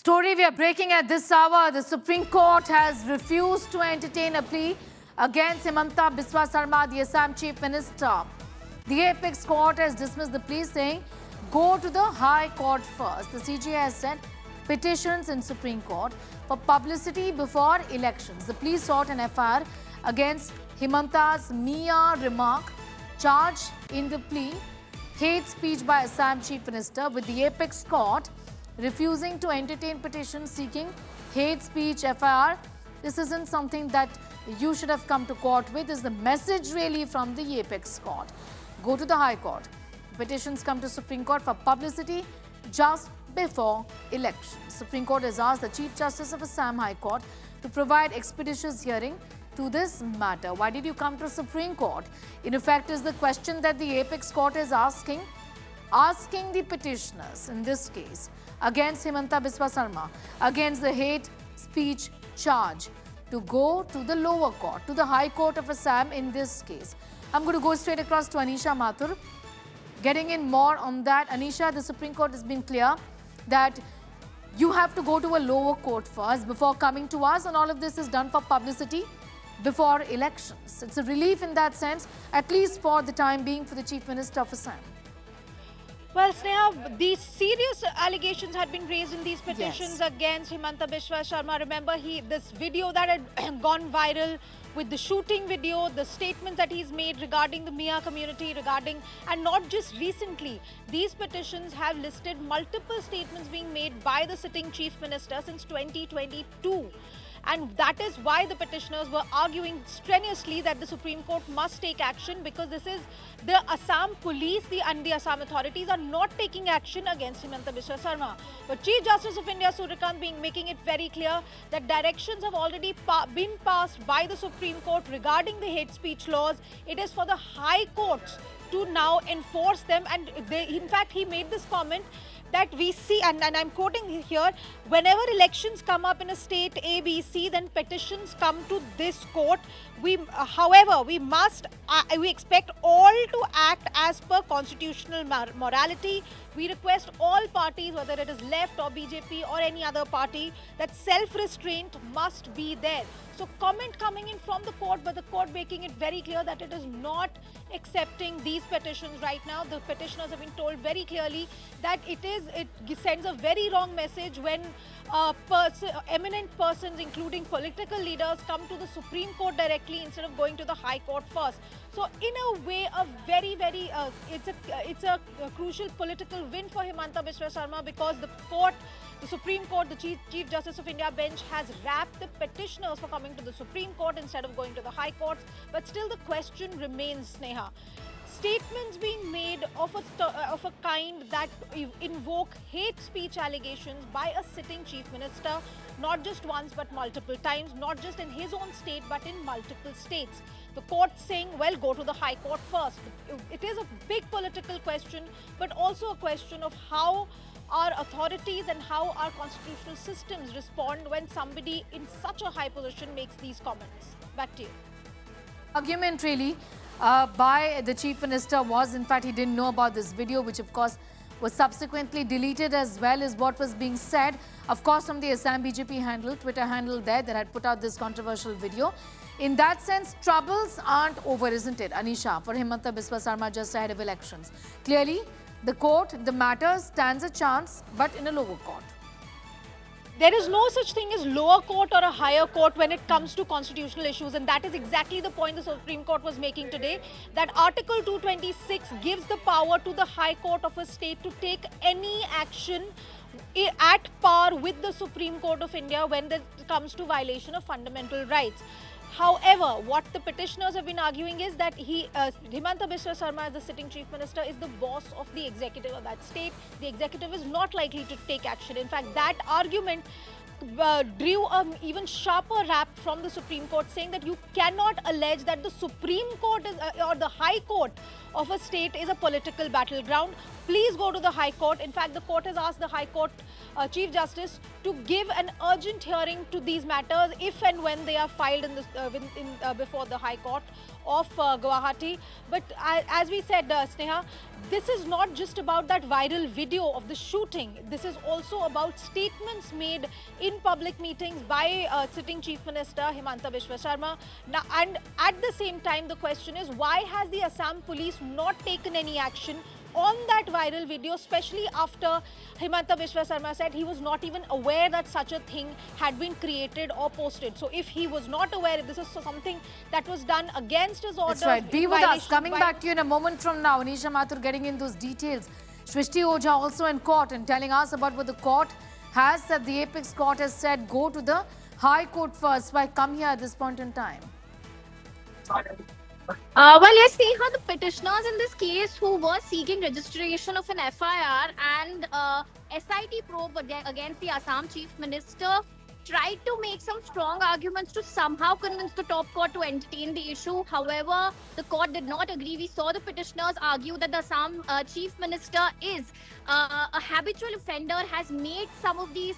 Story we are breaking at this hour. The Supreme Court has refused to entertain a plea against Himanta Biswa Sarma, the Assam Chief Minister. The Apex Court has dismissed the plea, saying, go to the High Court first. The CJI has sent petitions in Supreme Court for publicity before elections. The plea sought an FIR against Himanta's mere remark. Charged in the plea, hate speech by Assam Chief Minister, with the Apex Court refusing to entertain petitions seeking hate speech FIR. This isn't something that you should have come to court with. This is the message really from the Apex Court. Go to the High Court. Petitions come to Supreme Court for publicity just before elections. Supreme Court has asked the Chief Justice of Assam High Court to provide expeditious hearing to this matter. Why did you come to Supreme Court? In effect, is the question that the Apex Court is asking the petitioners in this case against Himanta Biswa Sarma, against the hate speech charge, to go to the lower court, to the High Court of Assam in this case. I'm going to go straight across to Anisha Mathur. Getting in more on that, Anisha, the Supreme Court has been clear that you have to go to a lower court first before coming to us, and all of this is done for publicity before elections. It's a relief in that sense, at least for the time being, for the Chief Minister of Assam. Well, Sneha, these serious allegations had been raised in these petitions against Himanta Biswa Sarma. Remember, this video that had gone viral with the shooting video, the statements that he's made regarding the Mia community, and not just recently. These petitions have listed multiple statements being made by the sitting Chief Minister since 2022. And that is why the petitioners were arguing strenuously that the Supreme Court must take action, because this is the Assam police and the Assam authorities are not taking action against Himanta Biswa Sarma. But Chief Justice of India Suryakant making it very clear that directions have already been passed by the Supreme Court regarding the hate speech laws. It is for the High Courts to now enforce them. And in fact, he made this comment that we see, and I'm quoting here, whenever elections come up in a state A, B, C, then petitions come to this court. However, we expect all to act as per constitutional morality. We request all parties, whether it is left or BJP or any other party, that self-restraint must be there. So comment coming in from the court, but the court making it very clear that it is not accepting these petitions right now. The petitioners have been told very clearly that it sends a very wrong message when eminent persons, including political leaders, come to the Supreme Court directly instead of going to the High Court first. So in a way, a very, it's a crucial political win for Himanta Biswa Sarma, because the Supreme Court, the Chief Justice of India bench, has wrapped the petitioners for coming to the Supreme Court instead of going to the High Courts. But still the question remains, Sneha. Statements being made of a kind that invoke hate speech allegations by a sitting Chief Minister, not just once but multiple times, not just in his own state but in multiple states. The court saying, well, go to the High Court first. It is a big political question, but also a question of how our authorities and how our constitutional systems respond when somebody in such a high position makes these comments. Back to you. Argument really by the Chief Minister was, in fact, he didn't know about this video, which of course was subsequently deleted, as well as what was being said, of course, from the Assam BJP Twitter handle there that had put out this controversial video. In that sense, troubles aren't over, isn't it, Anisha, for Himanta Biswa Sarma just ahead of elections? Clearly, the matter stands a chance, but in a lower court. There is no such thing as lower court or a higher court when it comes to constitutional issues, and that is exactly the point the Supreme Court was making today, that Article 226 gives the power to the High Court of a state to take any action at par with the Supreme Court of India when it comes to violation of fundamental rights. However, what the petitioners have been arguing is that Himanta Biswa Sarma, as the sitting Chief Minister, is the boss of the executive of that state. The executive is not likely to take action. In fact, that argument drew an even sharper rap from the Supreme Court, saying that you cannot allege that the Supreme Court or the High Court of a state is a political battleground. please go to the High Court. In fact, the court has asked the High Court Chief Justice to give an urgent hearing to these matters if and when they are filed before the High Court of Guwahati. But as we said, Sneha, this is not just about that viral video of the shooting. This is also about statements made in public meetings by sitting Chief Minister Himanta Biswa Sarma. Now, and at the same time, the question is, why has the Assam police not taken any action on that viral video, especially after Himanta Biswa Sarma said he was not even aware that such a thing had been created or posted. So if he was not aware, if this is something that was done against his orders... That's right. Be with us. Coming back to you in a moment from now. Anisha Mathur getting in those details. Shrishti Ojha also in court and telling us about what the court has said. The Apex Court has said go to the High Court first. Why come here at this point in time? Well, yes, Neha, the petitioners in this case who were seeking registration of an FIR and SIT probe against the Assam Chief Minister tried to make some strong arguments to somehow convince the top court to entertain the issue. However, the court did not agree. We saw the petitioners argue that the Assam Chief Minister is a habitual offender, has made some of these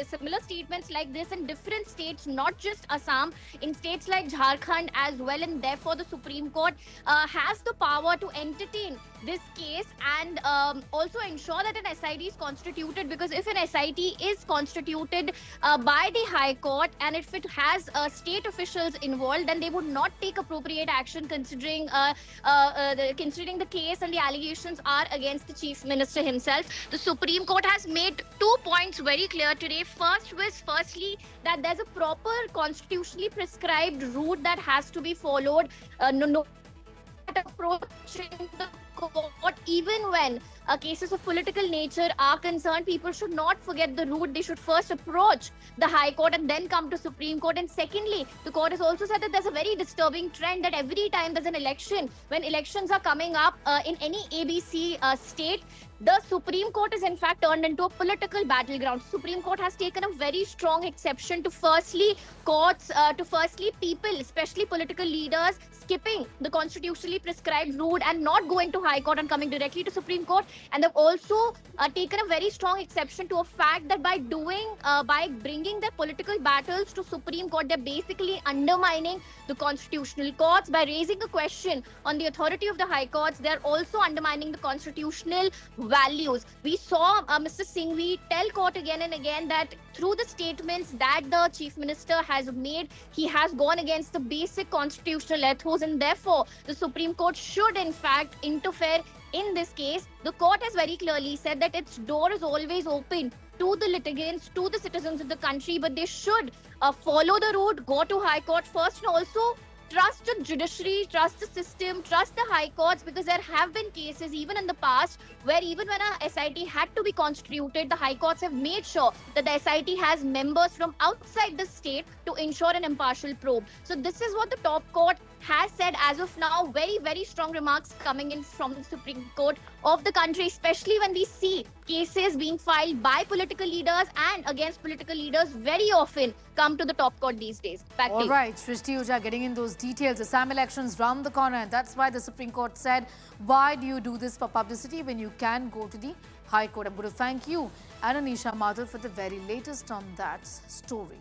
similar statements like this in different states, not just Assam, in states like Jharkhand as well, and therefore the Supreme Court has the power to entertain this case and also ensure that an SIT is constituted, because if an SIT is constituted by the High Court and if it has state officials involved, then they would not take appropriate action considering the case and the allegations are against the Chief Minister himself. The Supreme Court has made 2 points very clear today. Firstly, that there's a proper constitutionally prescribed route that has to be followed. No approaching the court, even when cases of political nature are concerned, people should not forget the route. They should first approach the High Court and then come to Supreme Court. And secondly, the court has also said that there's a very disturbing trend that every time there's an election, when elections are coming up in any ABC state, the Supreme Court is in fact turned into a political battleground. Supreme Court has taken a very strong exception to firstly people, especially political leaders, skipping the constitutionally prescribed route and not going to High Court and coming directly to Supreme Court. And they've also taken a very strong exception to a fact that by bringing their political battles to Supreme Court, they're basically undermining the constitutional courts. By raising a question on the authority of the High Courts, they're also undermining the constitutional values. We saw Mr. Singhvi tell court again and again that through the statements that the Chief Minister has made, he has gone against the basic constitutional ethos, and therefore the Supreme Court should in fact interfere in this case. The court has very clearly said that its door is always open to the litigants, to the citizens of the country, but they should follow the route, go to High Court first, and also trust the judiciary, trust the system, trust the High Courts, because there have been cases even in the past where even when a SIT had to be constituted, the High Courts have made sure that the SIT has members from outside the state to ensure an impartial probe. So this is what the top court has said as of now. Very, very strong remarks coming in from the Supreme Court of the country, especially when we see cases being filed by political leaders and against political leaders very often come to the top court these days. Back to you. All right, Shrishti Ojha getting in those details. Assam elections round the corner, and that's why the Supreme Court said, why do you do this for publicity when you can go to the High Court? I'm going to thank you and Anisha Mathur for the very latest on that story.